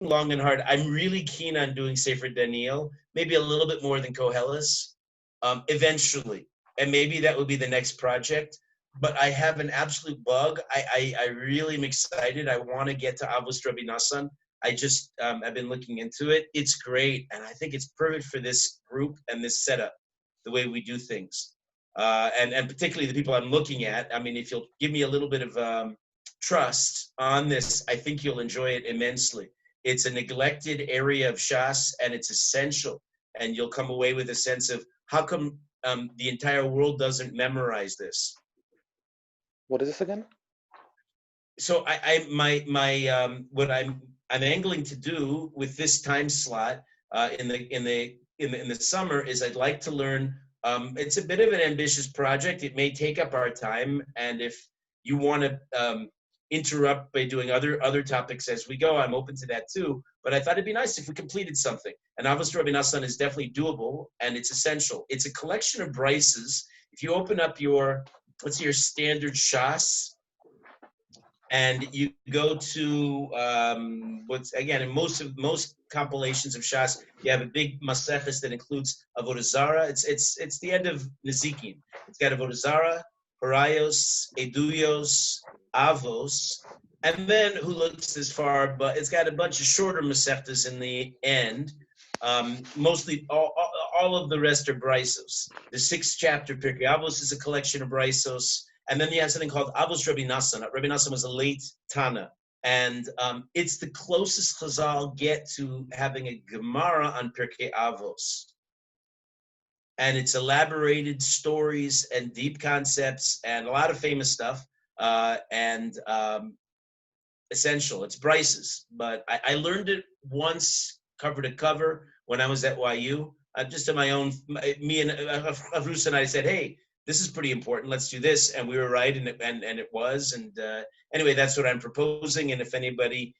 long and hard. I'm really keen on doing Sefer Daniel, maybe a little bit more than Koheles, eventually. And maybe that will be the next project. But I have an absolute bug. I really am excited. I want to get to Avos Rabbi Nassan. I've been looking into it. It's great. And I think it's perfect for this group and this setup, the way we do things. And particularly the people I'm looking at. I mean, if you'll give me a little bit of trust on this, I think you'll enjoy it immensely. It's a neglected area of Shas, and it's essential. And you'll come away with a sense of how come the entire world doesn't memorize this. What is this again? So what I'm angling to do with this time slot in the summer is I'd like to learn. It's a bit of an ambitious project. It may take up our time, and if you want to interrupt by doing other topics as we go, I'm open to that too. But I thought it'd be nice if we completed something. And Avos Rabbi Nassan is definitely doable, and it's essential. It's a collection of brises. If you open up your standard Shas, and you go to what's again in most compilations of Shas, you have a big Maseches that includes Avodah Zarah. It's the end of Nezikin. It's got Avodah Zarah, Horayos, Eduyos, Avos, and then who looks as far, but it's got a bunch of shorter Masechtas in the end. Mostly all of the rest are Brisos. The 6th chapter, Pirkei Avos, is a collection of Brisos. And then you have something called Avos Rabbi Nassan. Rabbi Nassan was a late Tana. And it's the closest Chazal get to having a Gemara on Pirkei Avos. And it's elaborated stories and deep concepts and a lot of famous stuff. Essential. It's Bryce's. But I learned it once, cover to cover, when I was at YU. Just on my own, me and Avrus and I said, hey, this is pretty important. Let's do this. And we were right, and it was. And anyway, that's what I'm proposing. And if anybody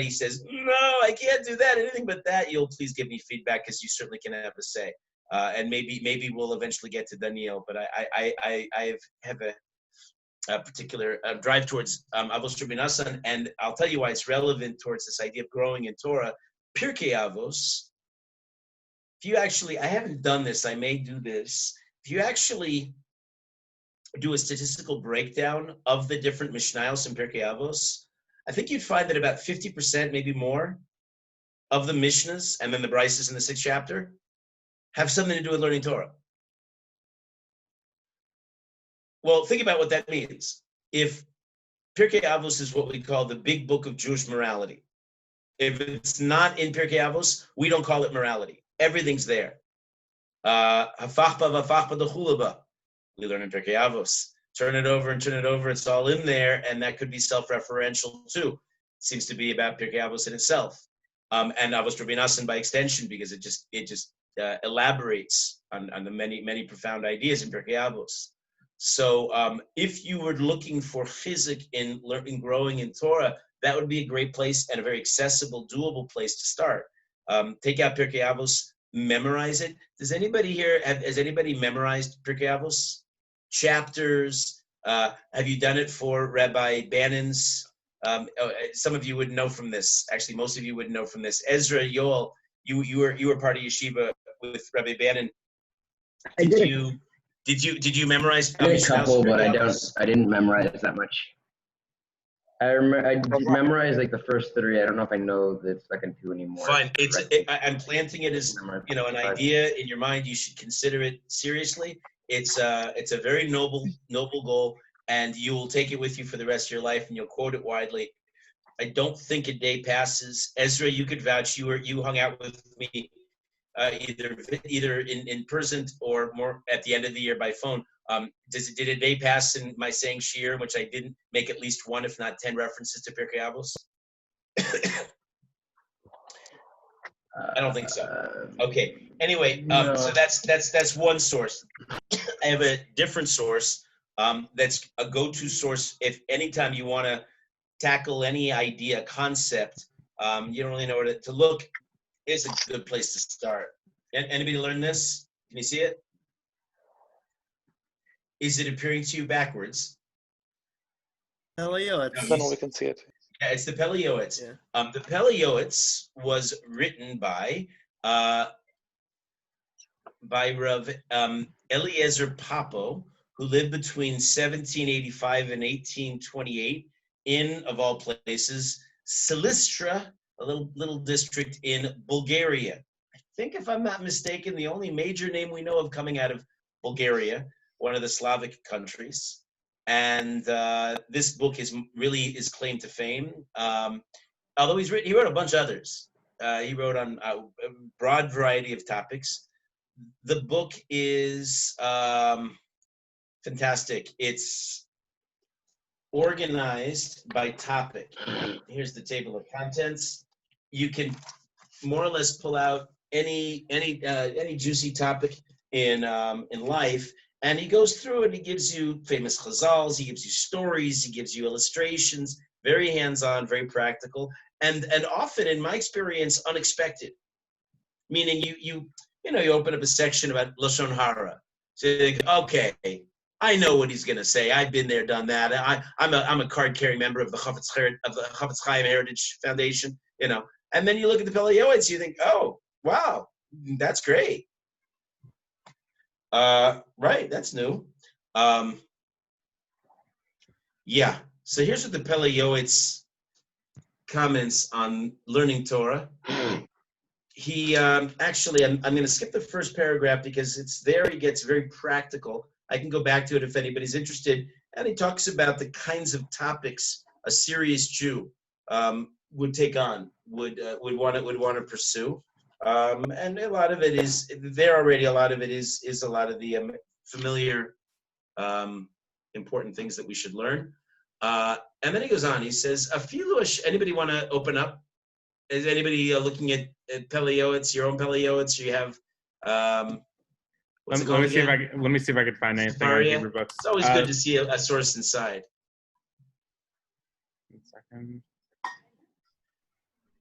says, no, I can't do that, anything but that, you'll please give me feedback, because you certainly can have a say. And maybe we'll eventually get to Daniel. But I have a particular drive towards Avos Rabbi Nassan, and I'll tell you why it's relevant towards this idea of growing in Torah. Pirkei Avos, if you actually, I haven't done this, I may do this. If you actually do a statistical breakdown of the different Mishnayos in Pirkei Avos, I think you'd find that about 50%, maybe more, of the Mishnahs and then the Brises in the 6th chapter have something to do with learning Torah. Well, think about what that means. If Pirkei Avos is what we call the big book of Jewish morality, if it's not in Pirkei Avos, we don't call it morality. Everything's there. Hafachba v'afachba d'chulaba. We learn in Pirkei Avos. Turn it over and turn it over. It's all in there, and that could be self-referential too. It seems to be about Pirkei Avos in itself, and Avos Rabbi Nassan by extension, because it just elaborates on the many profound ideas in Pirkei Avos. So if you were looking for chizuk in learning, growing in Torah, that would be a great place and a very accessible, doable place to start. Take out Pirkei Avos, memorize it. Has anybody memorized Pirkei Avos? Chapters? Have you done it for Rabbi Bannon's? Some of you would know from this. Actually, most of you would know from this. Ezra, Yoel, you were part of yeshiva with Rabbi Bannon. Did you memorize? I did a couple, but I didn't memorize that much. I memorized like the first 3. I don't know if I know the second 2 anymore. Fine. I'm planting it as an idea in your mind. You should consider it seriously. It's a very noble goal, and you will take it with you for the rest of your life, and you'll quote it widely. I don't think a day passes. Ezra, you could vouch. You hung out with me either in person or more at the end of the year by phone. Did a day pass in my saying Shir, in which I didn't make at least 1, if not 10, references to Pirkei Avos? I don't think so. Okay. Anyway, No. So that's one source. I have a different source that's a go-to source if anytime you want to tackle any idea, concept, you don't really know where to look. It's a good place to start. Anybody learn this? Can you see it? Is it appearing to you backwards? Hello, Yoetz. No, we can see it. Yeah, it's the Pele Yoetz. Yeah. The Pele Yoetz was written uh, by Rav Eliezer Papo, who lived between 1785 and 1828 in, of all places, Silistra, a little district in Bulgaria. I think, if I'm not mistaken, the only major name we know of coming out of Bulgaria, one of the Slavic countries. And this book is claimed to fame. Although he wrote a bunch of others. He wrote on a broad variety of topics. The book is fantastic. It's organized by topic. Here's the table of contents. You can more or less pull out any juicy topic in life, and he goes through and he gives you famous chazals, he gives you stories, he gives you illustrations, very hands-on, very practical, and often, in my experience, unexpected. Meaning you open up a section about Lashon Hara. So you think, okay, I know what he's going to say. I've been there, done that. I'm a card-carrying member of the Chafetz Chaim Heritage Foundation, And then you look at the Pele Yoetz, you think, oh, wow, that's great. Right, that's new. Yeah, so here's what the Pele Yoetz comments on learning Torah. He actually, I'm going to skip the first paragraph because it's there. He gets very practical. I can go back to it if anybody's interested. And he talks about the kinds of topics a serious Jew would take on, would want to pursue. And a lot of it is there already. A lot of it is a lot of the familiar, important things that we should learn. And then he goes on. He says, anybody want to open up? Is anybody looking at Pele Yoetz, your own Pele Yoetz? You have let me see if I can find anything on Hebrew books. It's always good to see a source inside. 1 second.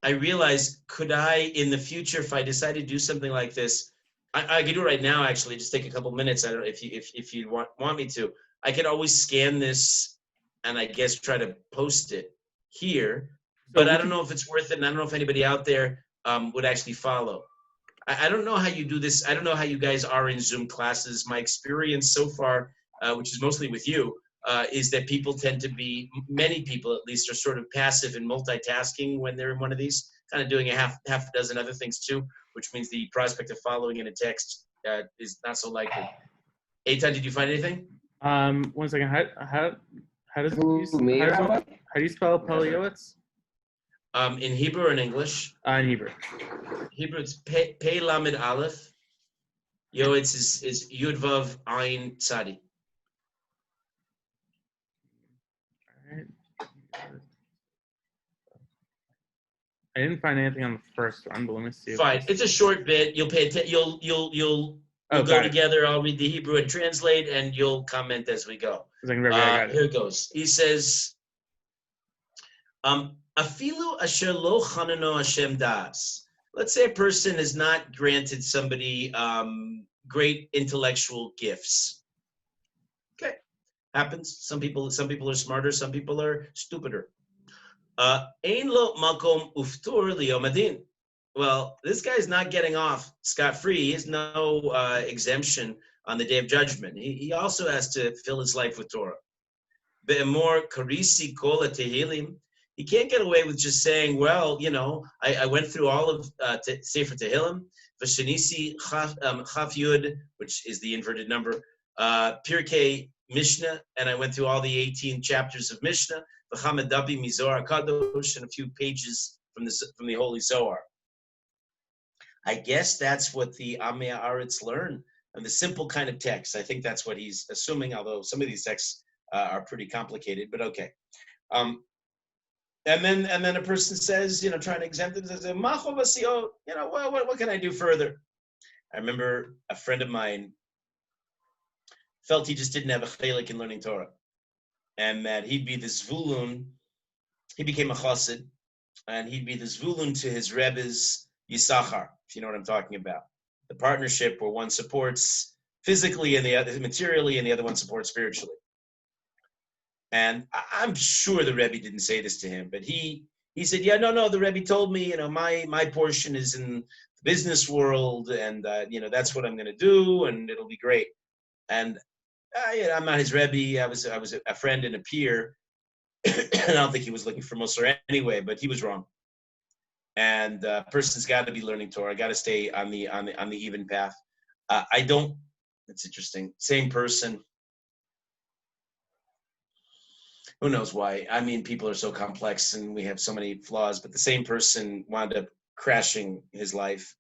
I realize, could I, in the future, if I decide to do something like this, I could do it right now. Actually, just take a couple minutes. I don't know if you want me to. I could always scan this, and I guess try to post it here. But I don't know if it's worth it, and I don't know if anybody out there would actually follow. I don't know how you do this. I don't know how you guys are in Zoom classes. My experience so far, which is mostly with you, is that many people at least, are sort of passive and multitasking when they're in one of these, kind of doing a half a dozen other things too, which means the prospect of following in a text is not so likely. Eitan, did you find anything? 1 second. How do you spell Pele Yoetz? In Hebrew or in English? In Hebrew. Hebrew, it's Pei Lamed Aleph. Yoetz is Yud Vav Ayin Tzadi. I didn't find anything on the first one, but let me see. Fine, it's a short bit. You'll pay attention. You'll go together. I'll read the Hebrew and translate, and you'll comment as we go. Here it goes. He says, Afilu asher lo chanano Hashem das. Let's say a person has not granted somebody great intellectual gifts. Okay, happens. Some people are smarter. Some people are stupider. Ein lo makom uftur liyom hadin. Well, this guy's not getting off scot-free. He has no exemption on the day of judgment. He also has to fill his life with Torah. Be'emor karisi kol tehilim. He can't get away with just saying, well, I went through all of Sefer Tehillim, Vashanisi Chaf Yud, which is the inverted number, Pirkei Mishnah, and I went through all the 18 chapters of Mishnah, V'chamadabi Mizor Kadosh, and a few pages from the Holy Zohar. I guess that's what the Amei Haaretz learn, and the simple kind of text. I think that's what he's assuming, although some of these texts are pretty complicated, but okay. And then a person says, trying to exempt it, says, what can I do further? I remember a friend of mine felt he just didn't have a chelik in learning Torah, and that he'd be the zvulun. He became a chassid, and he'd be the zvulun to his Rebbe's Yisachar, if you know what I'm talking about. The partnership where one supports physically and the other materially, and the other one supports spiritually. And I'm sure the Rebbe didn't say this to him, but he said, yeah, no, the Rebbe told me, my portion is in the business world, and that's what I'm going to do, and it'll be great. And I'm not his Rebbe. I was a friend and a peer. I don't think he was looking for Mussar anyway, but he was wrong. And a person's got to be learning Torah. Got to stay on the even path. I don't. It's interesting. Same person. Who knows why? I mean, people are so complex and we have so many flaws. But the same person wound up crashing his life.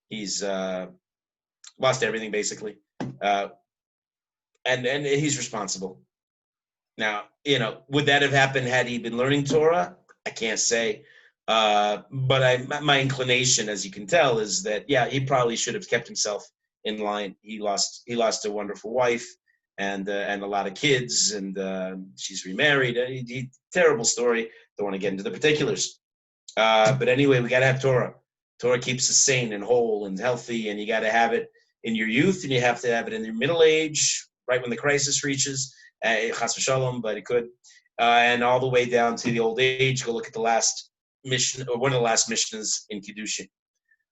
He's lost everything basically, and he's responsible. Now, would that have happened had he been learning Torah? I can't say. But my inclination, as you can tell, is that, yeah, he probably should have kept himself in line. He lost a wonderful wife and a lot of kids, and she's remarried. Terrible story. Don't want to get into the particulars. But anyway, we got to have Torah. Torah keeps us sane and whole and healthy, and you got to have it in your youth, and you have to have it in your middle age, right when the crisis reaches. Chas v'shalom, but it could, and all the way down to the old age. Go look at the last mission, or one of the last missions in Kiddushin.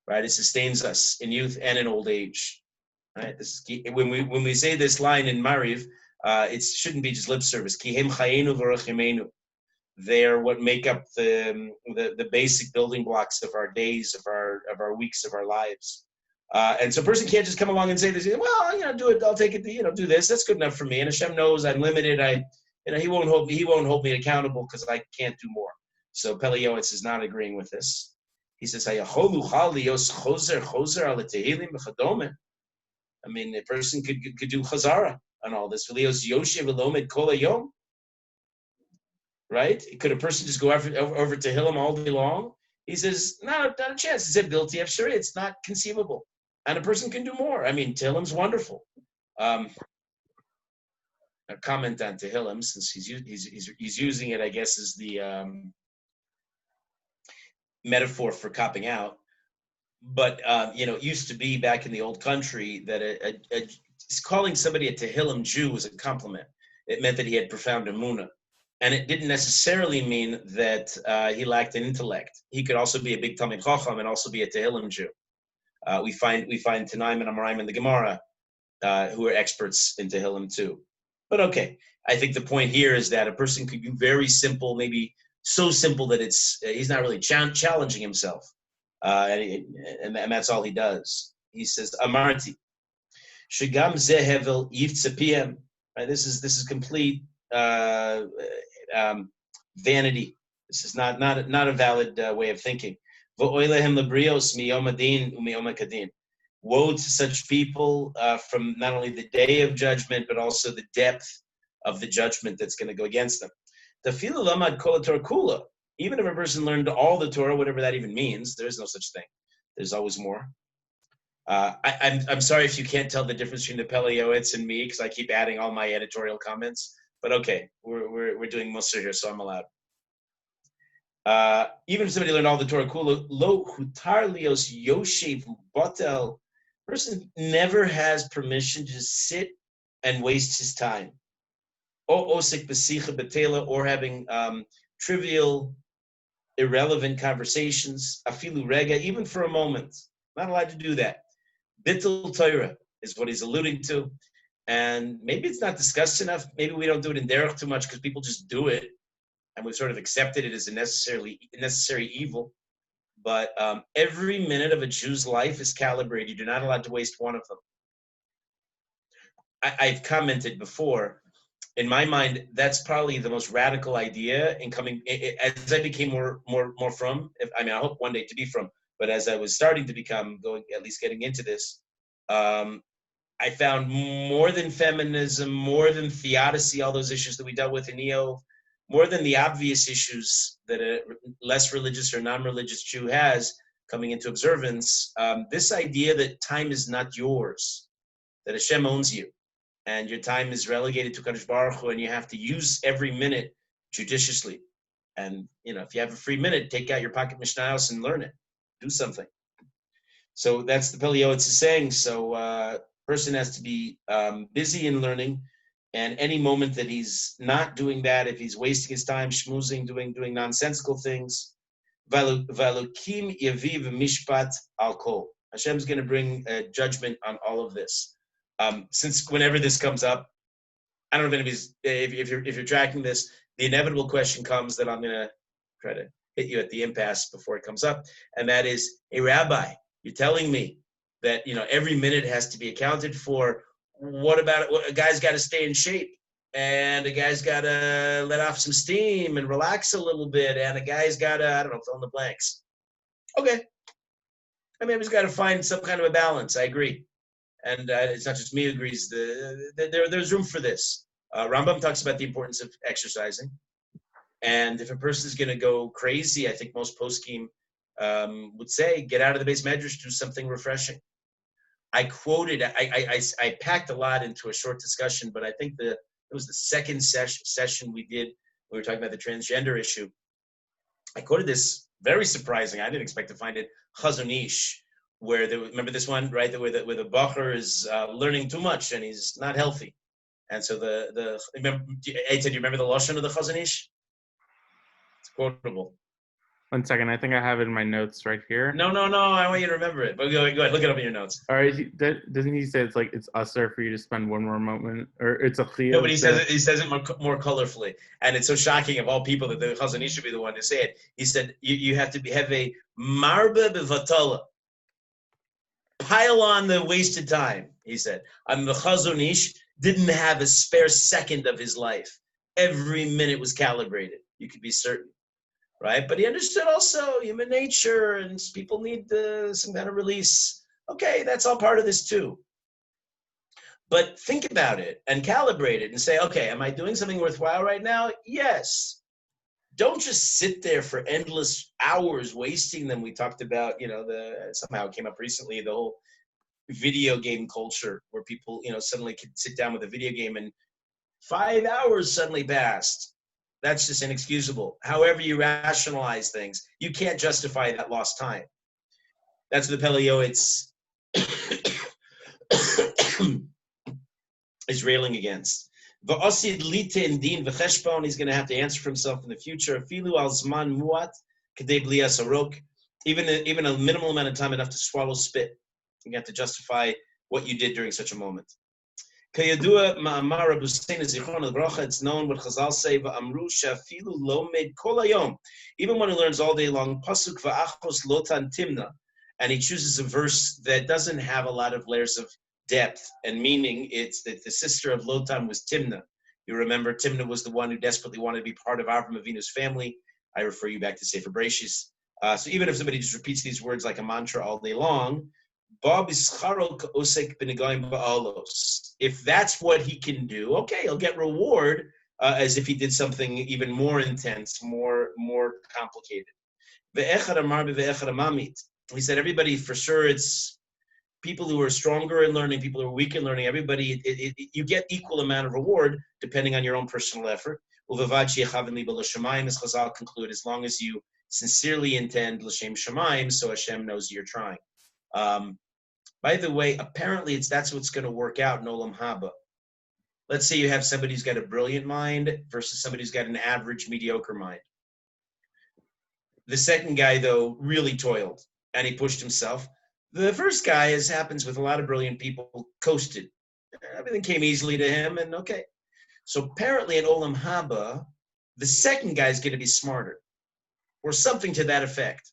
Right, it sustains us in youth and in old age. Right, this is when we say this line in Mariv, it shouldn't be just lip service. Ki hem chayenu v'rachimenu. They are what make up the basic building blocks of our days, of our weeks, of our lives. And so a person can't just come along and say this, well, do it, I'll take it, do this, that's good enough for me. And Hashem knows I'm limited. He won't hold me accountable because I can't do more. So Pele Yoetz is not agreeing with this. He says, I mean, a person could do chazara on all this. Right? Could a person just go over to Tehillim all day long? He says, not a chance. It's ability of Shari. It's not conceivable. And a person can do more. I mean, Tehillim's wonderful. A comment on Tehillim, since he's using it, I guess, as the metaphor for copping out. But it used to be back in the old country that calling somebody a Tehillim Jew was a compliment. It meant that he had profound emunah. And it didn't necessarily mean that he lacked an intellect. He could also be a big Talmid Chacham and also be a Tehillim Jew. We find Tanaim and Amoraim in the Gemara who are experts in Tehillim too. But okay, I think the point here is that a person could do very simple, maybe so simple that he's not really challenging himself, and that's all he does. He says, Amarti, Shigam Zehevel Yivtzepiem. Right, this is complete vanity. This is not a valid way of thinking. Woe to such people from not only the day of judgment, but also the depth of the judgment that's going to go against them. Even if a person learned all the Torah, whatever that even means, there is no such thing. There's always more. I'm sorry if you can't tell the difference between the Pele Yoetz and me, because I keep adding all my editorial comments. But okay, we're doing Mussar here, so I'm allowed. Even if somebody learned all the Torah, lo hutar lios yoshev batel, person never has permission to just sit and waste his time. O osik besicha betela, or having trivial, irrelevant conversations. Afilu rega, even for a moment, not allowed to do that. Bittul Torah is what he's alluding to. And maybe it's not discussed enough. Maybe we don't do it in derech too much because people just do it, and we've sort of accepted it as a necessary evil. But every minute of a Jew's life is calibrated. You're not allowed to waste one of them. I've commented before. In my mind, that's probably the most radical idea in coming. As I became more from, I hope one day to be from, but as I was starting to become, at least getting into this, I found more than feminism, more than theodicy, all those issues that we dealt with in EO, more than the obvious issues that a less religious or non-religious Jew has coming into observance, this idea that time is not yours, that Hashem owns you, and your time is relegated to Kadosh Baruch Hu, and you have to use every minute judiciously. And, if you have a free minute, take out your pocket Mishnayos and learn it. Do something. So that's the Pele Yoetz is saying. So person has to be busy in learning And any moment that he's not doing that, if he's wasting his time schmoozing, doing nonsensical things, Valukim yaviv mishpat al kol. Hashem's going to bring a judgment on all of this. Since whenever this comes up, I don't know if you're tracking this, the inevitable question comes that I'm going to try to hit you at the impasse before it comes up, and that is, hey, Rabbi, you're telling me that every minute has to be accounted for. What about it? A guy's got to stay in shape, and a guy's got to let off some steam and relax a little bit, and a guy's got to, I don't know, fill in the blanks. Okay. I mean, he's got to find some kind of a balance. I agree. And it's not just me who agrees. There's room for this. Rambam talks about the importance of exercising. And if a person is going to go crazy, I think most poskim would say, get out of the base medrash, do something refreshing. I quoted, I packed a lot into a short discussion, but I think it was the second session we did. We were talking about the transgender issue. I quoted this, very surprising. I didn't expect to find it, Chazon Ish, where remember this one, right? Where the bacher is learning too much and he's not healthy. And so remember, Eitan, do you remember the lashon of the Chazon Ish? It's quotable. 1 second, I think I have it in my notes right here. No, I want you to remember it. But go ahead, look it up in your notes. All right, doesn't he say it's usher for you to spend one more moment, or it's a chiyuv? No, but he says it more colorfully, and it's so shocking of all people that the Chazon Ish should be the one to say it. He said you have to have a marba bevatala, pile on the wasted time. He said, and the Chazon Ish didn't have a spare second of his life. Every minute was calibrated. You could be certain. Right, but he understood also human nature, and people need some kind of release. Okay, that's all part of this too. But think about it and calibrate it and say, okay, am I doing something worthwhile right now? Yes. Don't just sit there for endless hours, wasting them. We talked about, somehow it came up recently, the whole video game culture where people, suddenly could sit down with a video game and 5 hours suddenly passed. That's just inexcusable. However you rationalize things, you can't justify that lost time. That's what the Pele Yoetz is railing against. V'osid lite in din v'cheshbon, he's going to have to answer for himself in the future. Afilu al zman muat kedei bli asarok, even a minimal amount of time enough to swallow spit. You have to justify what you did during such a moment. It's known what Chazal say, even when he learns all day long, pasuk va'achos lotan timna, and he chooses a verse that doesn't have a lot of layers of depth and meaning. It's that the sister of Lotan was Timna. You remember Timna was the one who desperately wanted to be part of Avram Avinu's family. I refer you back to Sefer Bereshis. So even if somebody just repeats these words like a mantra all day long, if that's what he can do, okay, he'll get reward as if he did something even more intense, more complicated. He said, everybody, for sure, it's people who are stronger in learning, people who are weak in learning, everybody, you get equal amount of reward depending on your own personal effort. As Chazal conclude, as long as you sincerely intend l'shem shamayim, so Hashem knows you're trying. By the way, apparently that's what's going to work out in Olam Haba. Let's say you have somebody who's got a brilliant mind versus somebody who's got an average, mediocre mind. The second guy, though, really toiled, and he pushed himself. The first guy, as happens with a lot of brilliant people, coasted. Everything came easily to him, and okay. So apparently at Olam Haba, the second guy is going to be smarter, or something to that effect.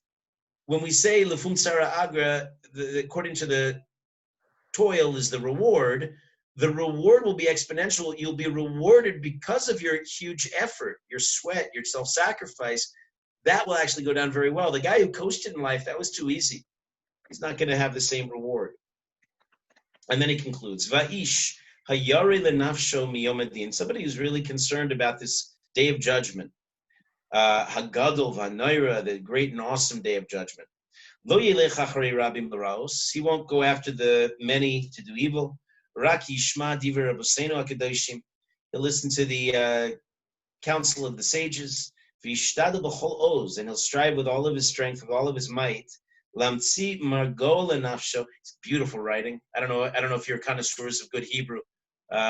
When we say Lefum Tzara Agra, according to the toil is the reward will be exponential. You'll be rewarded because of your huge effort, your sweat, your self-sacrifice. That will actually go down very well. The guy who coasted in life, that was too easy. He's not going to have the same reward. And then he concludes, Va'ish hayare lenafsho miyom hadin, somebody who's really concerned about this day of judgment. Hagadol v'Hanoira, the great and awesome day of judgment. Lo yelech acharei rabim l'raos, he won't go after the many to do evil. Rak yishma divrei Rabbeinu hakadoshim, he'll listen to the counsel of the sages. V'yishtadel b'chol oz, and he'll strive with all of his strength, with all of his might. Lamtzi margol lenafsho, it's beautiful writing. I don't know if you're connoisseurs of good Hebrew.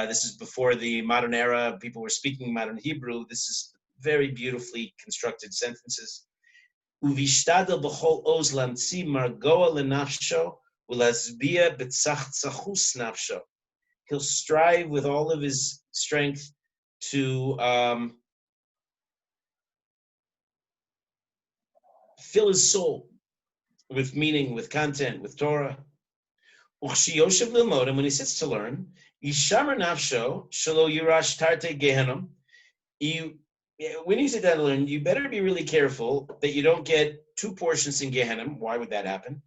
This is before the modern era. People were speaking modern Hebrew. This is very beautifully constructed sentences. Uvishtadel b'chol oz lamtzi margoa lenafsho u'lasbia b'tzachtzachus nafsho. He'll strive with all of his strength to fill his soul with meaning, with content, with Torah. And when he sits to learn, Yishamar nafsho shelo yirash tarte gehenom. When you sit down to learn, you better be really careful that you don't get two portions in Gehenim. Why would that happen?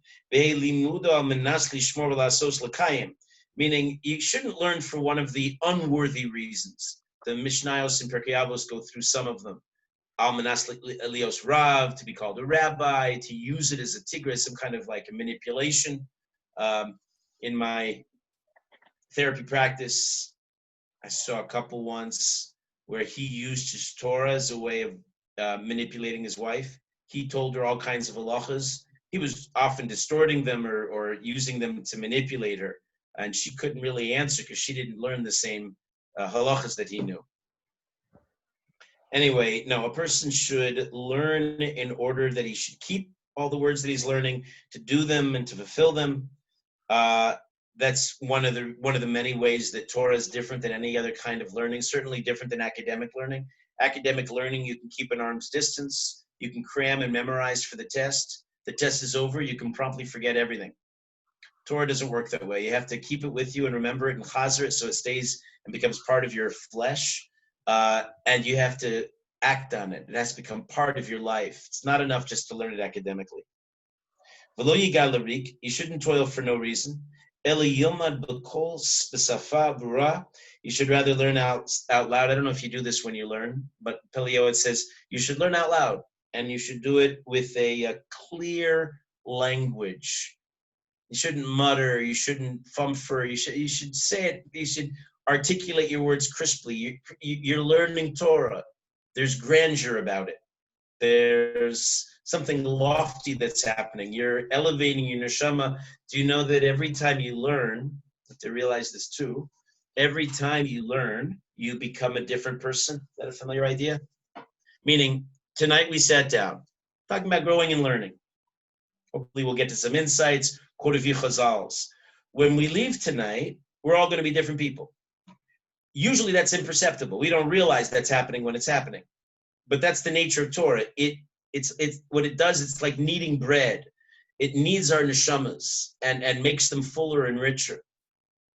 Meaning, you shouldn't learn for one of the unworthy reasons. The Mishnayos and Pirkei Avos go through some of them. Al-Manas Elios Rav, to be called a rabbi, to use it as a tigris, some kind of like a manipulation. In my therapy practice, I saw a couple once where he used his Torah as a way of manipulating his wife. He told her all kinds of halachas. He was often distorting them or using them to manipulate her. And she couldn't really answer because she didn't learn the same halachas that he knew. Anyway, no, a person should learn in order that he should keep all the words that he's learning, to do them and to fulfill them. That's one of the many ways that Torah is different than any other kind of learning, certainly different than academic learning. Academic learning, you can keep an arm's distance. You can cram and memorize for the test. The test is over, you can promptly forget everything. Torah doesn't work that way. You have to keep it with you and remember it and chazer it so it stays and becomes part of your flesh. And you have to act on it. It has to become part of your life. It's not enough just to learn it academically. You shouldn't toil for no reason. You should rather learn out loud. I don't know if you do this when you learn, but Pele says you should learn out loud, and you should do it with a clear language. You shouldn't mutter. You shouldn't fumfer. You should say it. You should articulate your words crisply. You're learning Torah. There's grandeur about it. There's something lofty that's happening. You're elevating your neshama. Do you know that every time you learn, you have to realize this too, every time you learn, you become a different person? Is that a familiar idea? Meaning, tonight we sat down, talking about growing and learning. Hopefully we'll get to some insights, quote a few chazals. When we leave tonight, we're all going to be different people. Usually that's imperceptible. We don't realize that's happening when it's happening. But that's the nature of Torah. It's what it does, it's like kneading bread. It kneads our neshamas and makes them fuller and richer.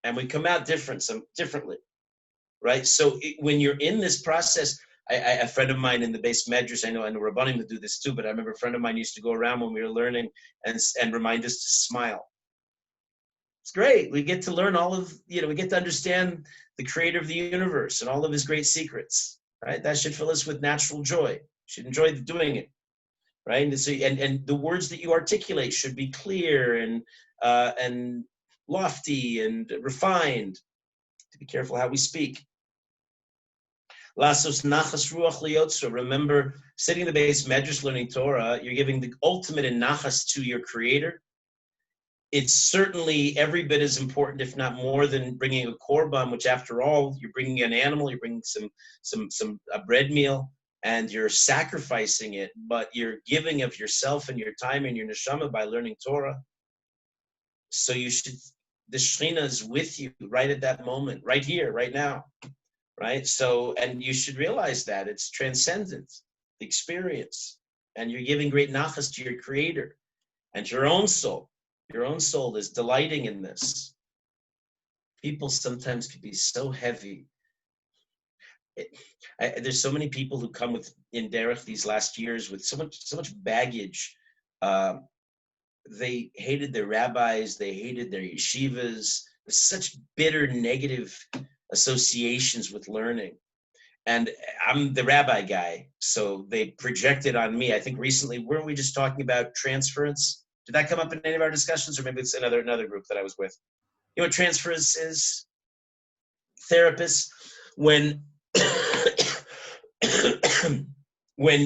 And we come out differently, right? So when you're in this process, a friend of mine in the base medrash, I know Rabbanim to do this too, but I remember a friend of mine used to go around when we were learning and remind us to smile. It's great. We get to learn we get to understand the creator of the universe and all of his great secrets, right? That should fill us with natural joy. We should enjoy doing it, right? And the words that you articulate should be clear and lofty and refined. To be careful how we speak. Lasos nachas ruach liyotzro. Remember, sitting in the base medrash learning Torah, you're giving the ultimate in nachas to your creator. It's certainly every bit as important, if not more, than bringing a korban, which after all, you're bringing an animal, you're bringing a bread meal, and you're sacrificing it, but you're giving of yourself and your time and your neshama by learning Torah. So the Shekhinah is with you right at that moment, right here, right now, right? So, and you should realize that it's transcendent, the experience, and you're giving great nachas to your creator and your own soul. Your own soul is delighting in this. People sometimes can be so heavy. There's so many people who come in Derech these last years with so much baggage. They hated their rabbis. They hated their yeshivas. There's such bitter, negative associations with learning. And I'm the rabbi guy, so they projected on me. I think recently, weren't we just talking about transference? Did that come up in any of our discussions, or maybe it's another group that I was with? You know what transference is? Therapists, when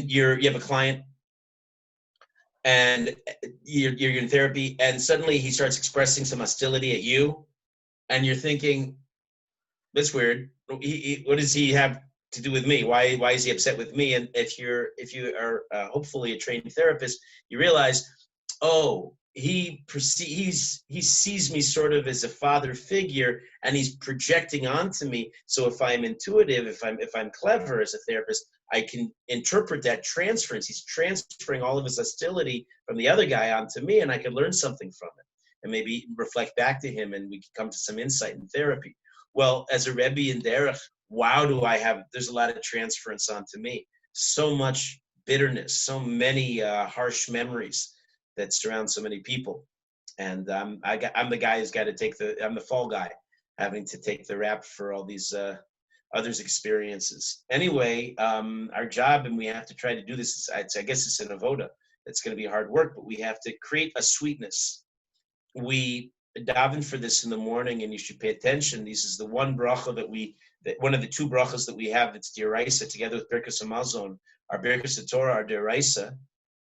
you have a client and you're in therapy, and suddenly he starts expressing some hostility at you, and you're thinking, That's weird. What does he have to do with me? Why is he upset with me? And if you are hopefully a trained therapist, you realize, oh, he sees me sort of as a father figure, and he's projecting onto me. So if I'm intuitive, if I'm clever as a therapist, I can interpret that transference. He's transferring all of his hostility from the other guy onto me, and I can learn something from it, and maybe reflect back to him, and we can come to some insight in therapy. Well, as a Rebbe in Derech, wow, there's a lot of transference onto me. So much bitterness, so many harsh memories that surround so many people. And I'm the guy who's got to I'm the fall guy, having to take the rap for all these others' experiences. Anyway, our job, and we have to try to do this, I guess it's an avoda. It's going to be hard work, but we have to create a sweetness. We daven for this in the morning, and you should pay attention. This is the one bracha one of the two brachas that we have that's D'Oraisa, together with Birkas Hamazon, our Birkas Torah, our D'Oraisa.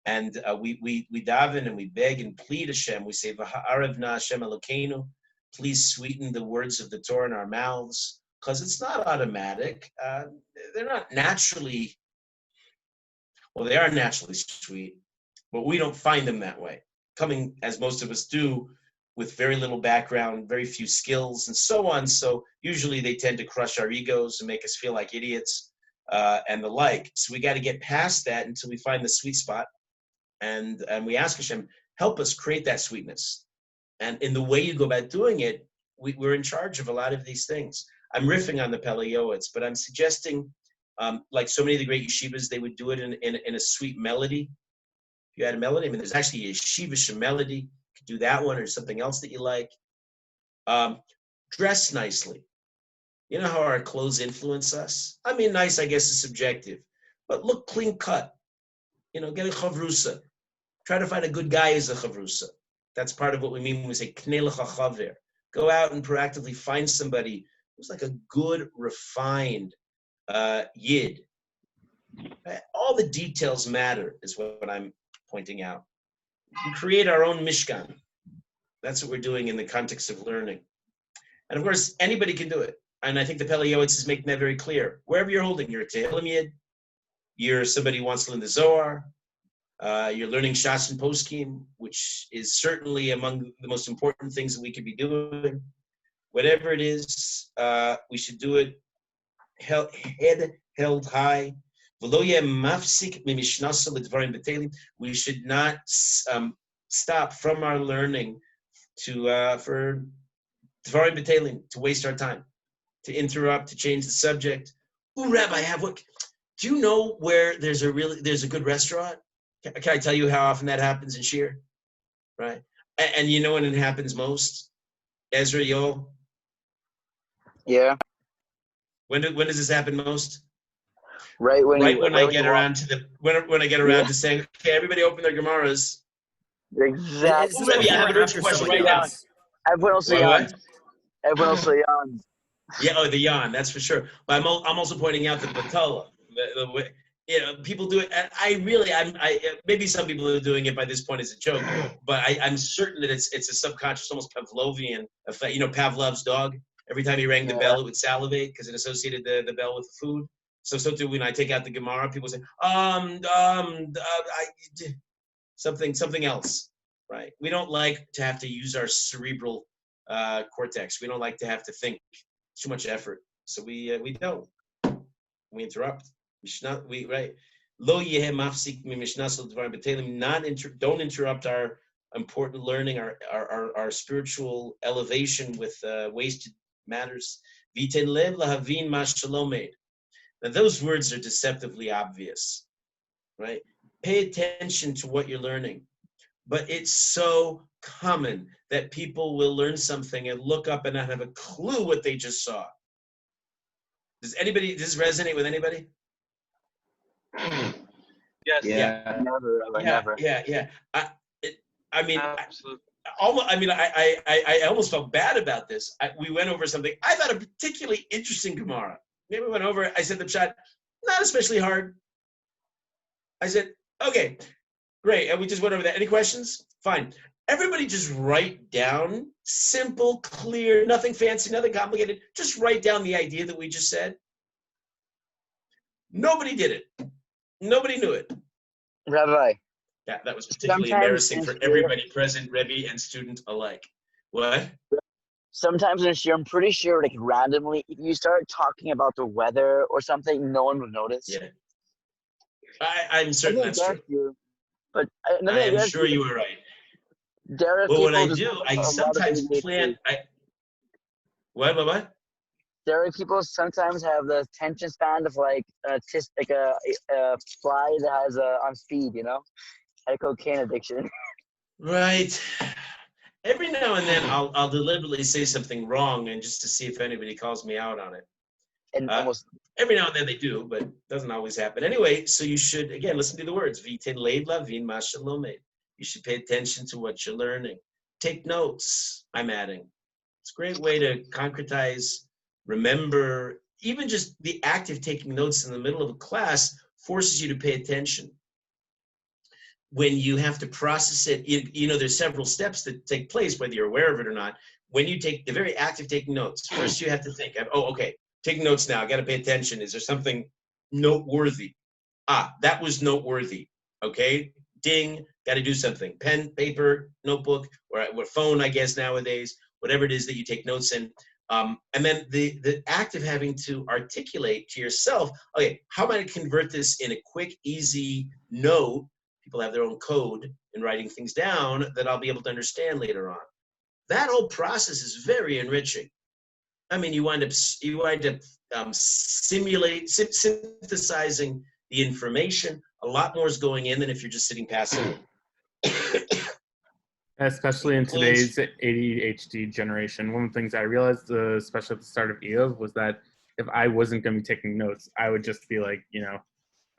And we daven and we beg and plead Hashem. We say, V'ha'arev na Hashem Elokeinu, please sweeten the words of the Torah in our mouths, because it's not automatic. They're not naturally, well, they are naturally sweet, but we don't find them that way. Coming, as most of us do, with very little background, very few skills, and so on. So usually they tend to crush our egos and make us feel like idiots and the like. So we got to get past that until we find the sweet spot. And we ask Hashem, help us create that sweetness. And in the way you go about doing it, we're in charge of a lot of these things. I'm riffing on the Pele Yoetz, but I'm suggesting, like so many of the great yeshivas, they would do it in a sweet melody. If you had a melody, I mean, there's actually a yeshivish melody. You could do that one or something else that you like. Dress nicely. You know how our clothes influence us? I mean, nice, I guess, is subjective. But look clean cut. Get a chavrusa. Try to find a good guy as a chavrusa. That's part of what we mean when we say knei lecha chaver. Go out and proactively find somebody who's like a good, refined yid. All the details matter, is what I'm pointing out. We create our own mishkan. That's what we're doing in the context of learning. And of course, anybody can do it. And I think the Pele Yoetz is making that very clear. Wherever you're holding, you're a Tehillim yid, you're somebody who wants to learn the Zohar, you're learning Shas and Poskim, which is certainly among the most important things that we could be doing. Whatever it is, we should do it head held high. We should not stop from our learning for Dvarim B'Telim, to waste our time, to interrupt, to change the subject. Ooh, Rabbi, do you know where there's a good restaurant? Can I tell you how often that happens in Shir? Right? And you know when it happens most? Ezra, Yoel? Yeah. When does this happen most? Right when I get around to saying, okay, everybody open their Gemaras. Exactly. Rabbi, I have an urgent question right now. Everyone else yawns. Everyone else yawns. Yeah, the yawn, that's for sure. But I'm also pointing out the Batala. People do it. And maybe some people are doing it by this point as a joke, but I'm certain that it's a subconscious, almost Pavlovian effect. Pavlov's dog. Every time he rang the bell, it would salivate because it associated the bell with the food. So too, when I take out the Gemara, people say, something else, right? We don't like to have to use our cerebral cortex. We don't like to have to think. Too much effort. So we don't. We interrupt. Right. Lo yeh mafsik mimishnasul dvarim b'telim. Don't interrupt our important learning, our spiritual elevation with wasted matters. V'ten lev lahavin ma shalom eid. Now those words are deceptively obvious, right? Pay attention to what you're learning. But it's so common that people will learn something and look up and not have a clue what they just saw. Does this resonate with anybody? Yes. Yeah. Never. Yeah. Absolutely. I almost felt bad about this. We went over something. I thought a particularly interesting Gemara. Maybe we went over it. I said the pshat, not especially hard. I said, okay, great. And we just went over that. Any questions? Fine. everybody just write down simple, clear, nothing fancy, nothing complicated. Just write down the idea that we just said. Nobody did it. Nobody knew it. Rabbi, That was particularly sometimes embarrassing in for shir, everybody present, Rebbe and student alike. What? sometimes in shir, I'm pretty sure, like randomly, if you start talking about the weather or something, no one would notice. Yeah. I'm certain I think that's true. true. But I another am thing sure you are right. there are Well, what people I just do, have I a lot of sometimes ADHD. plan. What? There are people sometimes have the attention span of like a fly that has on speed, a cocaine addiction. Right. Every now and then, I'll deliberately say something wrong, and just to see if anybody calls me out on it. And almost Every now and then they do, but it doesn't always happen. Anyway, so you should, again, listen to the words. V'ten leid lavin ma shelomed. You should pay attention to what you're learning. Take notes, I'm adding. It's a great way to concretize, remember. Even just the act of taking notes in the middle of a class forces you to pay attention. When you have to process it, there's several steps that take place, whether you're aware of it or not. When you take the very act of taking notes, first you have to think, okay, taking notes now, I got to pay attention. Is there something noteworthy? That was noteworthy. Okay, ding, got to do something. Pen, paper, notebook, or phone, I guess nowadays, whatever it is that you take notes in. And then the act of having to articulate to yourself, okay, how am I to convert this in a quick, easy note? People have their own code in writing things down that I'll be able to understand later on. That whole process is very enriching. I mean, you wind up synthesizing the information. A lot more is going in than if you're just sitting passively. Especially in today's ADHD generation, one of the things I realized, especially at the start of EOS, was that if I wasn't going to be taking notes, I would just be like,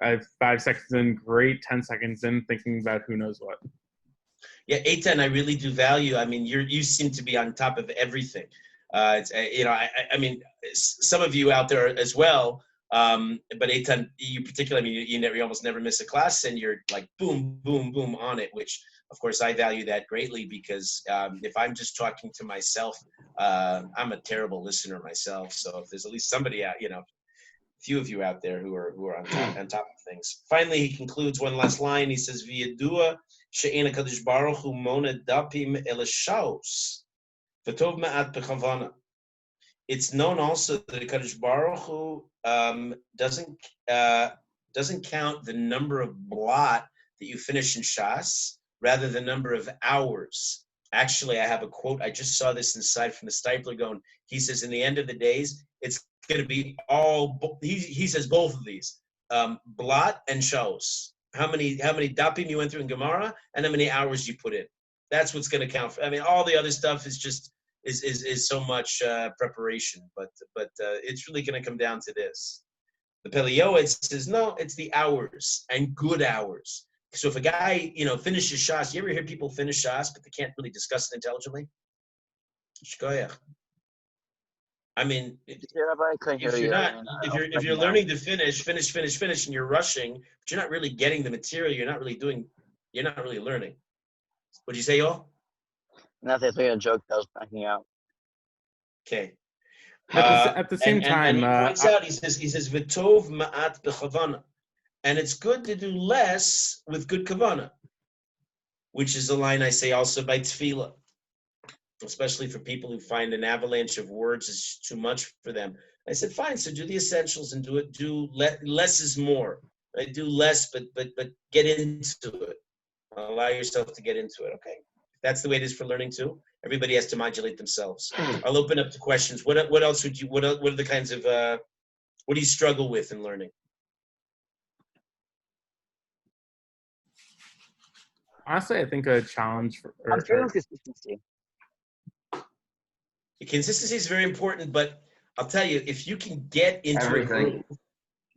I have 5 seconds in, great, 10 seconds in, thinking about who knows what. Yeah, Eitan, I really do value. I mean, you seem to be on top of everything. I mean, some of you out there as well. But Eitan, you particularly, I mean, you almost never miss a class, and you're like boom, boom, boom on it. Which, of course, I value that greatly because if I'm just talking to myself, I'm a terrible listener myself. So if there's at least somebody out, few of you out there who are on top of things. Finally, he concludes one last line. He says, "V'yadua she'en HaKadosh Baruch Hu mona dapim eleshaos v'tov ma'at b'chavana." It's known also that the Kadosh Baruch Hu doesn't count the number of blot that you finish in Shas, rather the number of hours. Actually, I have a quote. I just saw this inside from the Stipler going. He says, in the end of the days, it's going to be all. He says both of these, blot and shos. How many dapim you went through in Gemara, and how many hours you put in. That's what's going to count for. I mean, all the other stuff is just is so much preparation, but it's really going to come down to this. The Pele Yoetz says no, it's the hours and good hours. So if a guy finishes Shas, you ever hear people finish Shas but they can't really discuss it intelligently? Shkoyach. I mean, if you're learning to finish, and you're rushing, but you're not really getting the material, you're not really learning. What'd you say, y'all? Nothing. It's like a joke that I was backing out. Okay. At the same time, he points out, he says, "V'tov ma'at b'chavana," and it's good to do less with good kavana, which is a line I say also by tefillah, especially for people who find an avalanche of words is too much for them. I said, fine, so do the essentials and do less is more. Right? Do less, but get into it. Allow yourself to get into it. Okay. That's the way it is for learning too. Everybody has to modulate themselves. I'll open up to questions. What else would you? What are the kinds of? What do you struggle with in learning? Honestly, I think a challenge for I'm struggling with consistency. The consistency is very important, but I'll tell you, if you can get into a groove,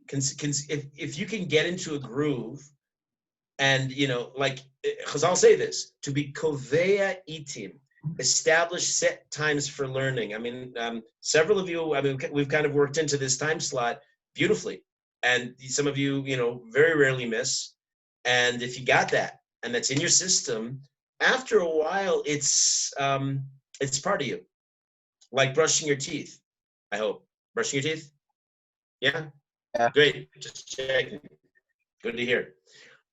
if you can get into a groove, and like Chazal say this, to be kovea itim, establish set times for learning. I mean, several of you, we've kind of worked into this time slot beautifully, and some of you, very rarely miss. And if you got that, and that's in your system, after a while, it's part of you, like brushing your teeth. I hope brushing your teeth. Yeah, Yeah. great. Just checking. Good to hear.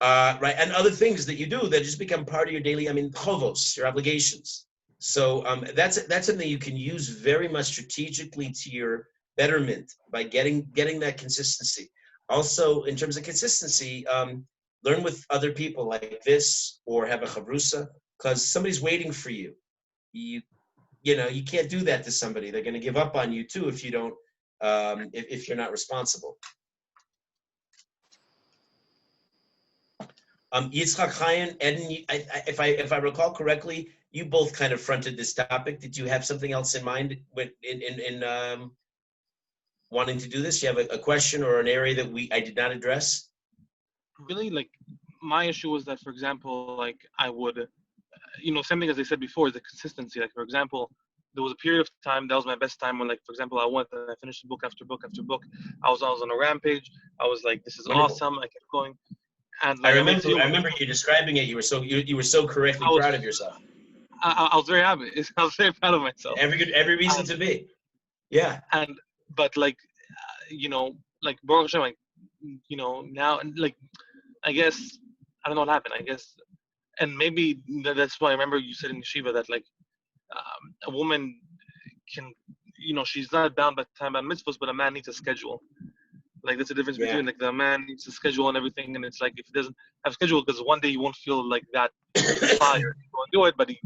Right, and other things that you do that just become part of your daily. I mean, chovos, your obligations. So that's something you can use very much strategically to your betterment by getting that consistency. Also, in terms of consistency, learn with other people like this, or have a chavrusa, because somebody's waiting for you. You can't do that to somebody. They're going to give up on you too if you don't, if you're not responsible. Yitzchak Chaim, Eden, if I recall correctly, you both kind of fronted this topic. Did you have something else in mind in wanting to do this? You have a question or an area that I did not address? Really, like, my issue was that, for example, like, I would, something, as I said before, is the consistency. Like, for example, there was a period of time that was my best time when, like, for example, I finished book after book after book. I was on a rampage. I was like, this is Wonderful. awesome. I kept going. And I like, remember you describing it. You were so correctly proud of yourself. I was very happy. I was very proud of myself. Every reason to be. Yeah. But like, like Baruch Hashem, like, now, like, I guess I don't know what happened. I guess, and maybe that's why I remember you said in yeshiva that, like, a woman can, she's not bound by time by mitzvahs, but a man needs a schedule. Like, there's a difference between, like, the man needs a schedule and everything, and it's like, if he doesn't have a schedule, because one day you won't feel like that fire to go and do it, but he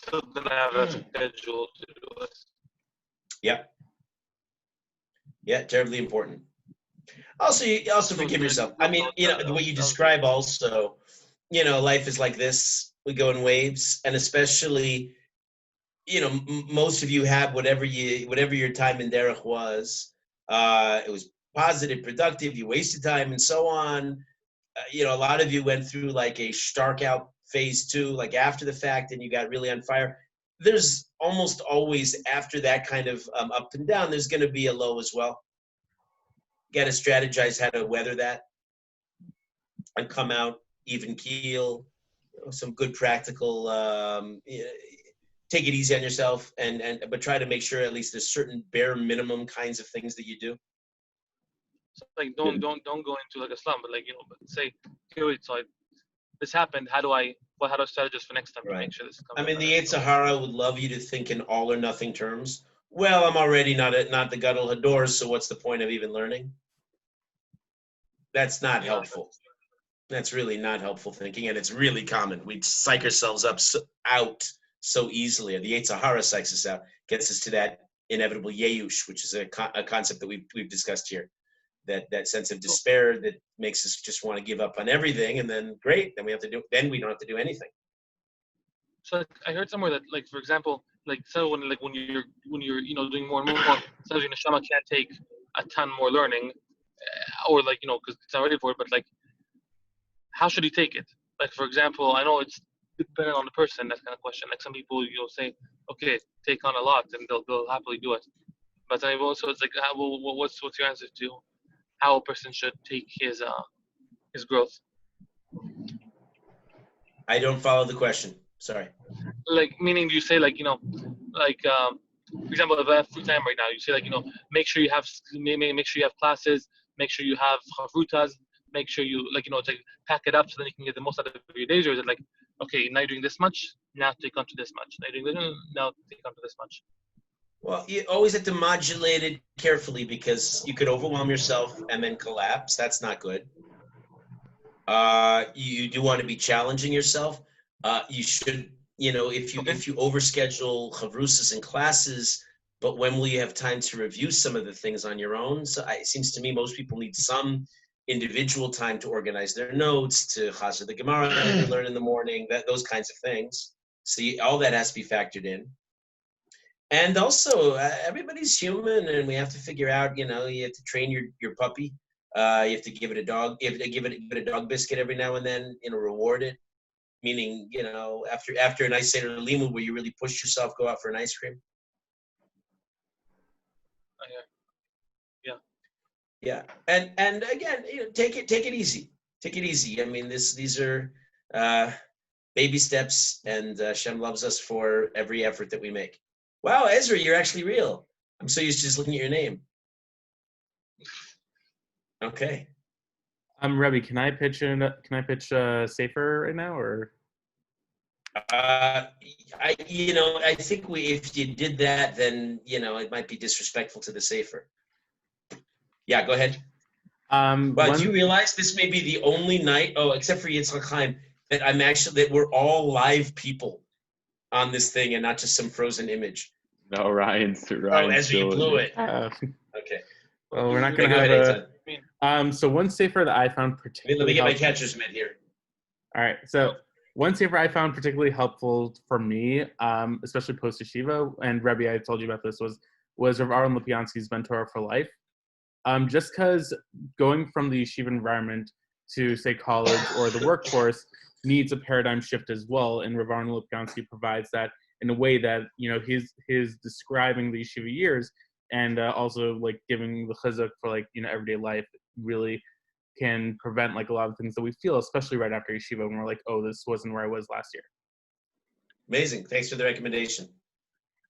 still doesn't have a schedule to do it. Yeah. Yeah, terribly important. Also, you forgive yourself. I mean, the way you describe also, life is like this. We go in waves, and especially, most of you have whatever your time in derech was. It was positive, productive. You wasted time, and so on. A lot of you went through like a stark out phase too, like after the fact, and you got really on fire. There's almost always after that kind of up and down, there's going to be a low as well. You got to strategize how to weather that and come out even keel. Some good practical. Take it easy on yourself, but try to make sure at least there's certain bare minimum kinds of things that you do. So, like, don't go into like a slum, but like, but say, okay, wait, so this happened. How do I strategize for next time to make sure this comes? I mean, the Yoetz would love you to think in all or nothing terms. Well, I'm already not the Gadol Hador, so what's the point of even learning? That's not helpful. That's really not helpful thinking, and it's really common. We psych ourselves out so easily. The Yoetz psychs us out, gets us to that inevitable yeush, which is a concept that we've discussed here. That sense of despair that makes us just want to give up on everything, and then great, then we don't have to do anything. So, like, I heard somewhere that, like, for example, like, so when you're doing more and more, sometimes your neshama can't take a ton more learning, or like, because it's not ready for it. But like, how should he take it? Like, for example, I know it's dependent on the person. That kind of question. Like, some people say, okay, take on a lot, and they'll happily do it. But then also, it's like, what's your answer to how a person should take his growth? I don't follow the question. Sorry. Like, meaning you say, like, for example, if I have free time right now, you say, like, make sure you have classes, make sure you have chavrutas, make sure you, like, to pack it up so then you can get the most out of your days. Or is it like, okay, now you're doing this much, now take on to this much. Now you're doing this, now take on to this much. Well, you always have to modulate it carefully, because you could overwhelm yourself and then collapse. That's not good. You do want to be challenging yourself. You should, if you overschedule chavrusas and classes, but when will you have time to review some of the things on your own? So it seems to me most people need some individual time to organize their notes, to chazer the Gemara that they learn in the morning, those kinds of things. So all that has to be factored in. And also, everybody's human, and we have to figure out, you have to train your puppy. You have to give it a dog. You have to give it a dog biscuit every now and then, reward it. Meaning, after a nice Seder Limud where you really push yourself, go out for an ice cream. Yeah. And again, take it easy. Take it easy. I mean, these are baby steps, and Hashem loves us for every effort that we make. Wow, Ezra, you're actually real. I'm so used to just looking at your name. Okay. Rabbi, can I pitch Safer right now, or? I think if you did that, then it might be disrespectful to the Sefer. Yeah, go ahead. Well, do you realize this may be the only night, except for Yitzchak Chaim, that we're all live people on this thing and not just some frozen image? No, Ryan's Ezra, you blew it. Okay. Well, we're not going to have so one Sefer that I found particularly Let me get my catcher's mitt here. All right. So one Sefer I found particularly helpful for me, especially post yeshiva, and Rabbi, I told you about this, was Rav Aaron Lipyansky's Ben Torah for Life. Just because going from the yeshiva environment to, say, college or the workforce needs a paradigm shift as well, and Rav Aaron Lipyansky provides that in a way that, he's describing the yeshiva years and also, like, giving the chizuk for, like, everyday life really can prevent, like, a lot of things that we feel, especially right after yeshiva when we're like, oh, this wasn't where I was last year. Amazing. Thanks for the recommendation.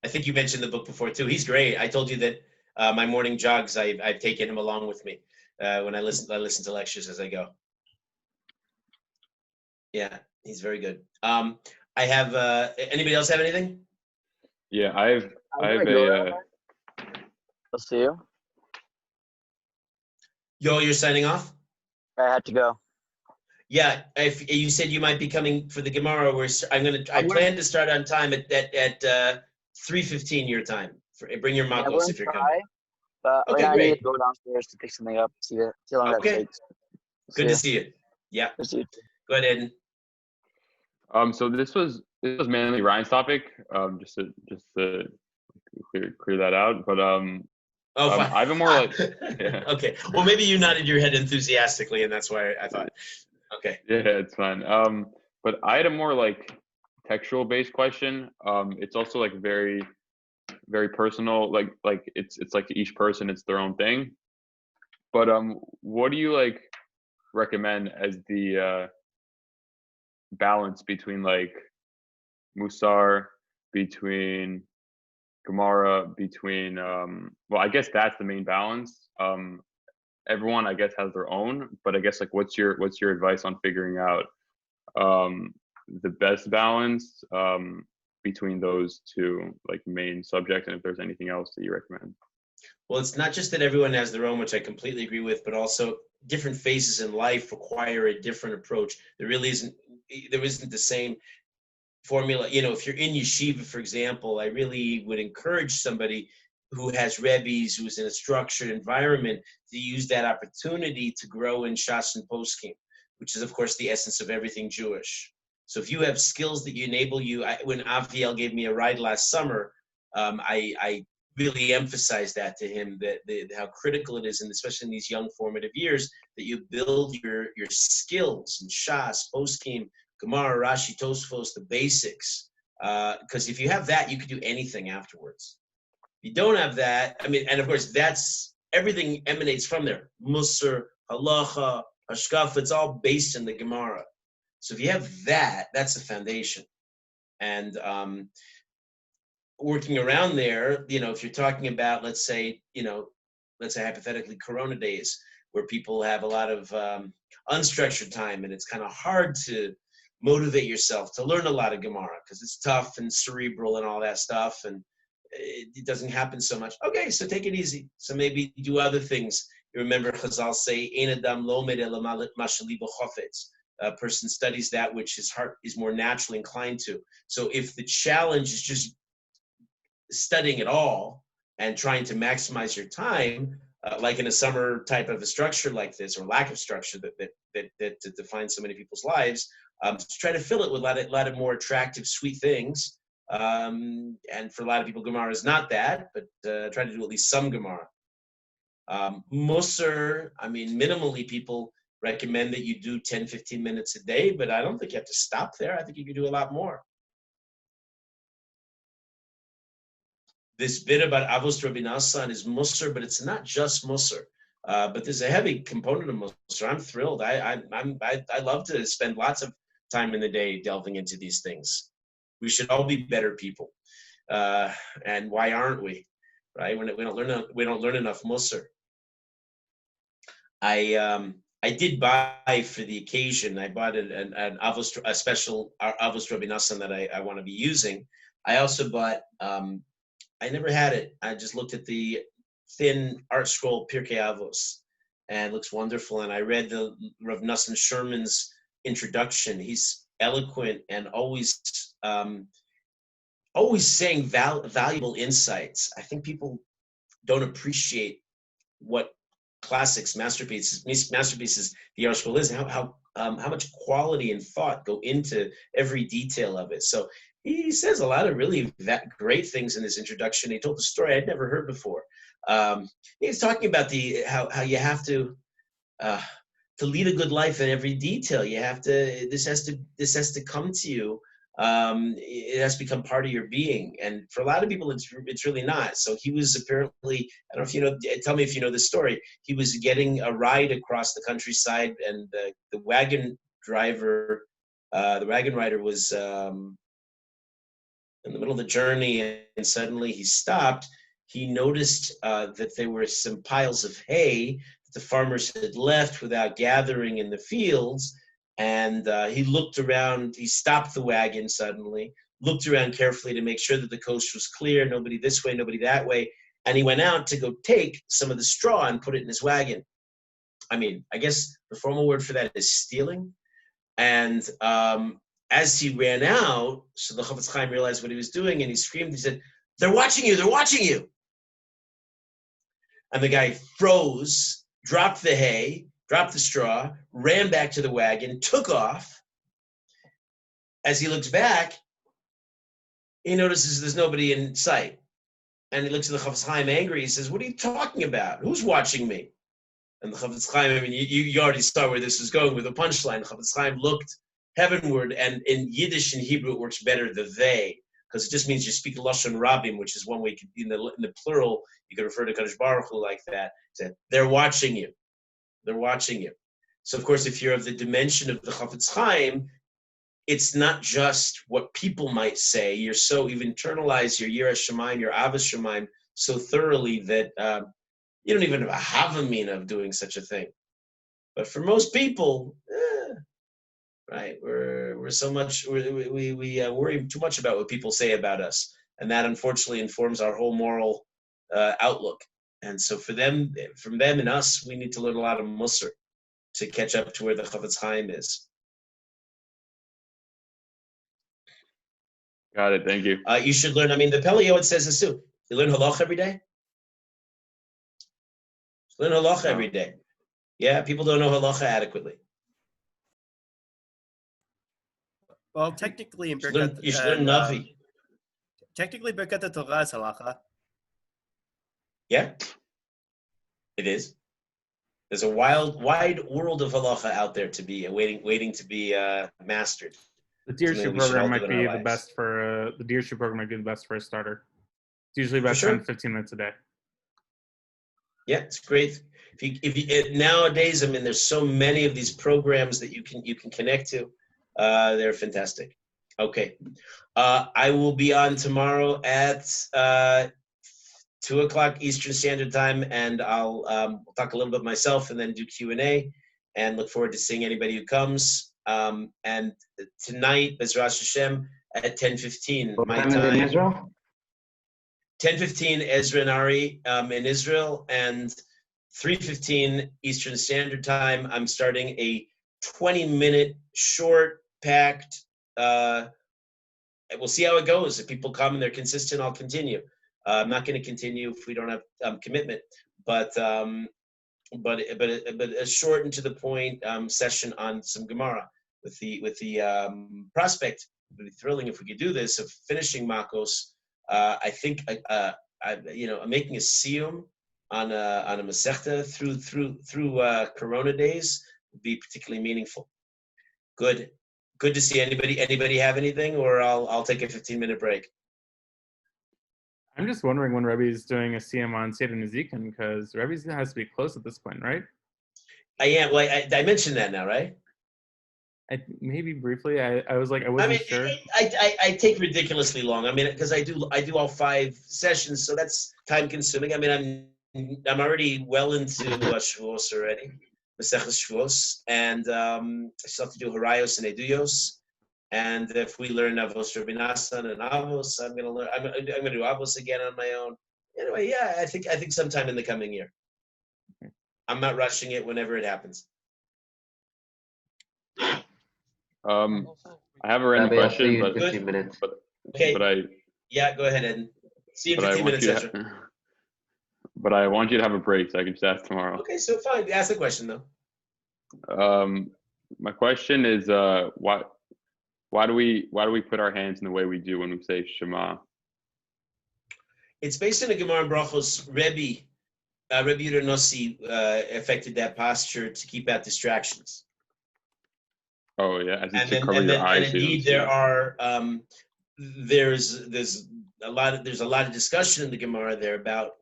I think you mentioned the book before, too. He's great. I told you that my morning jogs, I've taken him along with me when I listen to lectures as I go. Yeah, he's very good. I have anybody else have anything? Yeah, I have I'll see you. Yo, you're signing off? I had to go. Yeah, if you said you might be coming for the Gemara, I plan to start on time at 3:15 your time. Bring your makos if you're coming. But okay, I great. need to go downstairs to pick something up. See how long that takes. Good to see you. Yeah. Good to see you. Go ahead, Eden. So this was mainly Ryan's topic. Just to clear that out. But fine. I have a more like. Yeah. Okay. Well, maybe you nodded your head enthusiastically, and that's why I thought. Okay. Yeah, it's fine. But I had a more like textual based question. It's also like very, very personal. Like it's like each person, it's their own thing. But what do you like recommend as the balance between like Mussar, between Gemara, between well, I guess that's the main balance. Everyone I guess has their own, but I guess like what's your advice on figuring out the best balance between those two like main subjects, and if there's anything else that you recommend? Well, it's not just that everyone has their own, which I completely agree with, but also different phases in life require a different approach. There isn't the same formula. If you're in yeshiva, for example, I really would encourage somebody who has rebbes, who's in a structured environment, to use that opportunity to grow in Shas and Poskim, which is, of course, the essence of everything Jewish. So if you have skills that enable you, when Aviel gave me a ride last summer, I really emphasized that to him, that how critical it is, and especially in these young formative years, that you build your skills in Shas, Poskim, Gemara, Rashi, Tosfos, the basics. Because if you have that, you can do anything afterwards. If you don't have that, and of course, that's everything emanates from there. Mussar, Halacha, Hashkaf, it's all based in the Gemara. So if you have that, that's the foundation. And working around there, if you're talking about, let's say hypothetically Corona days, where people have a lot of unstructured time, and it's kind of hard to motivate yourself to learn a lot of Gemara because it's tough and cerebral and all that stuff, and it doesn't happen so much. Okay, so take it easy. So maybe do other things. You remember Chazal say, "Ein adam lomed ela ma shelibo chofetz." A person studies that which his heart is more naturally inclined to. So if the challenge is just studying it all and trying to maximize your time, like in a summer type of a structure like this, or lack of structure that defines so many people's lives, to try to fill it with a lot of more attractive, sweet things. And for a lot of people, Gemara is not that, but try to do at least some Gemara. Mussar, minimally people recommend that you do 10, 15 minutes a day, but I don't think you have to stop there. I think you can do a lot more. This bit about Avos Rabbi Nassan is Mussar, but it's not just Mussar. But there's a heavy component of Mussar. I'm thrilled. I love to spend lots of time in the day delving into these things. We should all be better people. And why aren't we? Right? We don't learn enough Mussar. I did buy for the occasion. I bought a special Avos Rabbi Nassan that I want to be using. I also bought. I never had it. I just looked at the thin art scroll Pirkei Avos, and it looks wonderful. And I read the Rav Nassan Sherman's introduction. He's eloquent and always saying valuable insights. I think people don't appreciate what classics, masterpieces, the art scroll is, how much quality and thought go into every detail of it. So he says a lot of really great things in his introduction. He told a story I'd never heard before. He's talking about how you have to lead a good life in every detail. You have to. This has to come to you. It has to become part of your being, and for a lot of people, it's really not. So he was apparently, I don't know if you know. Tell me if you know this story. He was getting a ride across the countryside, and the wagon driver, the wagon rider, was in the middle of the journey, and suddenly he stopped. He noticed that there were some piles of hay that the farmers had left without gathering in the fields. And he looked around, he stopped the wagon suddenly, looked around carefully to make sure that the coast was clear, nobody this way, nobody that way. And he went out to go take some of the straw and put it in his wagon. I mean, I guess the formal word for that is stealing. And as he ran out, so the Chofetz Chaim realized what he was doing, and he screamed, he said, "They're watching you, they're watching you." And the guy froze, dropped the hay, dropped the straw, ran back to the wagon, took off. As he looks back, he notices there's nobody in sight. And he looks at the Chofetz Chaim angry. He says, "What are you talking about? Who's watching me?" And the Chofetz Chaim, I mean, you already saw where this was going with a punchline. The Chofetz Chaim looked heavenward, and in Yiddish and Hebrew it works better, the they, because it just means you speak Lashon Rabim, which is one way in the plural, you could refer to Kadosh Baruch Hu like that. Say, they're watching you. They're watching you. So, of course, if you're of the dimension of the Chofetz Chaim, it's not just what people might say. You've internalized your Yiras Shamayim, your Avos Shamayim so thoroughly that you don't even have a havamina of doing such a thing. But for most people, right, we're so much we worry too much about what people say about us, and that unfortunately informs our whole moral outlook. And so from them and us, we need to learn a lot of Mussar to catch up to where the Chofetz Chaim is. Got it. Thank you. You should learn. I mean, the Pele Yoetz says this too. You learn halacha every day. Learn halacha every day. Yeah, people don't know halacha adequately. Well, technically, in You should learn Navi. Technically, Birkat Torah is halacha. Yeah, it is. There's a wide world of halacha out there to be waiting to be mastered. The deership program might be the best for the deership program might be the best for a starter. It's usually about 10-15 minutes a day. Yeah, it's great. Nowadays, I mean, there's so many of these programs that you can connect to. They're fantastic. Okay, I will be on tomorrow at 2:00 Eastern Standard Time, and I'll talk a little bit myself and then do Q&A, and look forward to seeing anybody who comes. And tonight, Bezras Hashem, at 10:15 my time. In Israel? 10:15 Ezra and Ari in Israel, and 3:15 Eastern Standard Time. I'm starting a 20-minute short, packed. We'll see how it goes. If people come and they're consistent, I'll continue. I'm not going to continue if we don't have commitment, but a short and to the point session on some Gemara with the prospect. It would be thrilling if we could do this of finishing Makos. I think I'm making a siyum on a Masechta through Corona days would be particularly meaningful. Good to see anybody have anything, or I'll take a 15-minute break. I'm just wondering when Rabbi is doing a CM on Seder Nezikin, because Rabbi has to be close at this point, right? I am. Well, I mentioned that now, right? Maybe briefly. I was like, I I wasn't mean, sure. I take ridiculously long. I mean, because I do all 5 sessions, so that's time consuming. I mean, I'm already well into Shavuos already, Maseches Shavuos, and I still have to do Horayos and Eduyos. And if we learn Avos Rabbi Nassan and Avos, I'm gonna learn. I'm gonna do Avos again on my own. Anyway, yeah, I think sometime in the coming year. I'm not rushing it. Whenever it happens. I have a random Rabbi, I'll see question, you in but 15 minutes. Okay. Yeah, go ahead, Ed. See you in but I 15 want minutes, you Ezra. but I want you to have a break so I can just ask tomorrow. Okay, so fine. Ask the question though. My question is, why do we put our hands in the way we do when we say Shema? It's based on a Gemara in Brachos. Rabbi Yehuda Nossi affected that posture to keep out distractions. Oh yeah, as in And to then, cover and your then, eyes. and indeed, there are there's a lot of discussion in the Gemara there about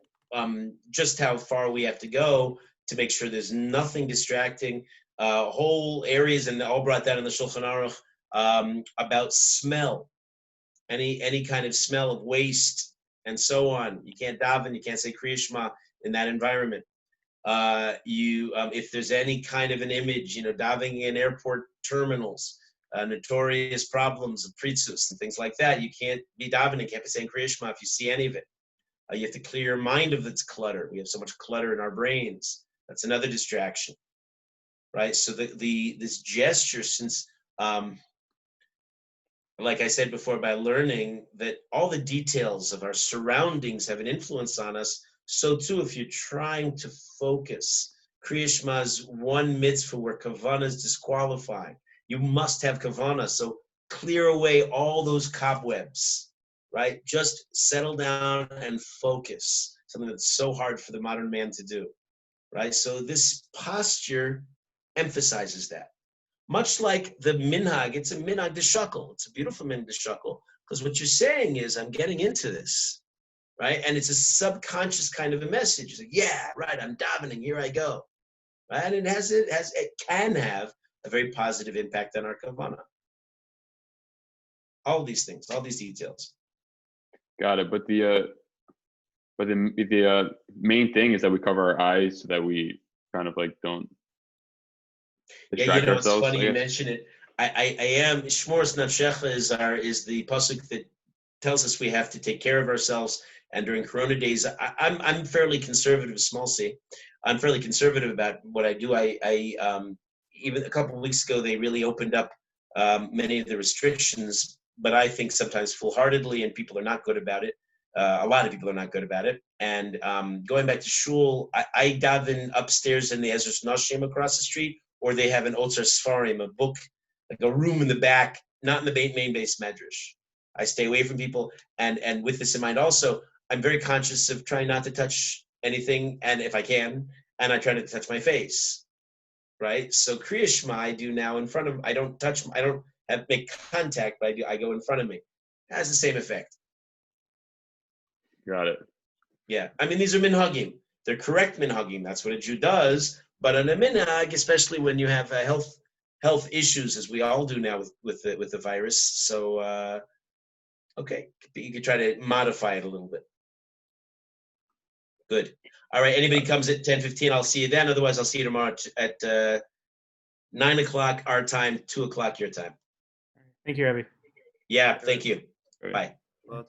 just how far we have to go to make sure there's nothing distracting. Whole areas, and all brought down in the Shulchan Aruch about smell, any kind of smell of waste and so on. You can't daven, you can't say Kriya Shema in that environment. If there's any kind of an image, davening in airport terminals, notorious problems of pritzus and things like that, you can't be davening, can't be saying Kriya Shema if you see any of it. You have to clear your mind of its clutter. We have so much clutter in our brains. That's another distraction, right? So this gesture, since like I said before, by learning that all the details of our surroundings have an influence on us, so too if you're trying to focus. Kriya Shema is one mitzvah where kavanah is disqualified. You must have kavanah, so clear away all those cobwebs, right? Just settle down and focus, something that's so hard for the modern man to do, right? So this posture emphasizes that. Much like the minhag, it's a minhag d'shakol. It's a beautiful minhag d'shakol, because what you're saying is, I'm getting into this, right? And it's a subconscious kind of a message. It's like, yeah, right, I'm davening, here I go. Right? And it can have a very positive impact on our kavanah. All these things, all these details. Got it. But the main thing is that we cover our eyes so that we kind of like don't distract Yeah, it's ourselves. funny you mention it. I am Shmoras Nafshecha is the pasuk that tells us we have to take care of ourselves. And during Corona days, I'm fairly conservative, small c. I'm fairly conservative about what I do. I even a couple of weeks ago they really opened up many of the restrictions, but I think sometimes foolhardily, and people are not good about it. A lot of people are not good about it. And going back to shul, I daven upstairs in the Ezras Nashim across the street, or they have an Otzar Sfarim, a book, like a room in the back, not in the main base medrash. I stay away from people, and with this in mind also, I'm very conscious of trying not to touch anything, and if I can, and I try not to touch my face, right? So Kriya Shema I do now in front of, I don't make contact, but I go in front of me. It has the same effect. Got it. Yeah, I mean, these are minhagim. They're correct minhagim. That's what a Jew does. But on a minhag, especially when you have health issues, as we all do now with the virus, so okay, you could try to modify it a little bit. Good. All right. Anybody comes at 10:15, I'll see you then. Otherwise, I'll see you tomorrow at 9 o'clock our time, 2 o'clock your time. Thank you, Rabbi. Yeah. Thank you. Great. Bye. Well,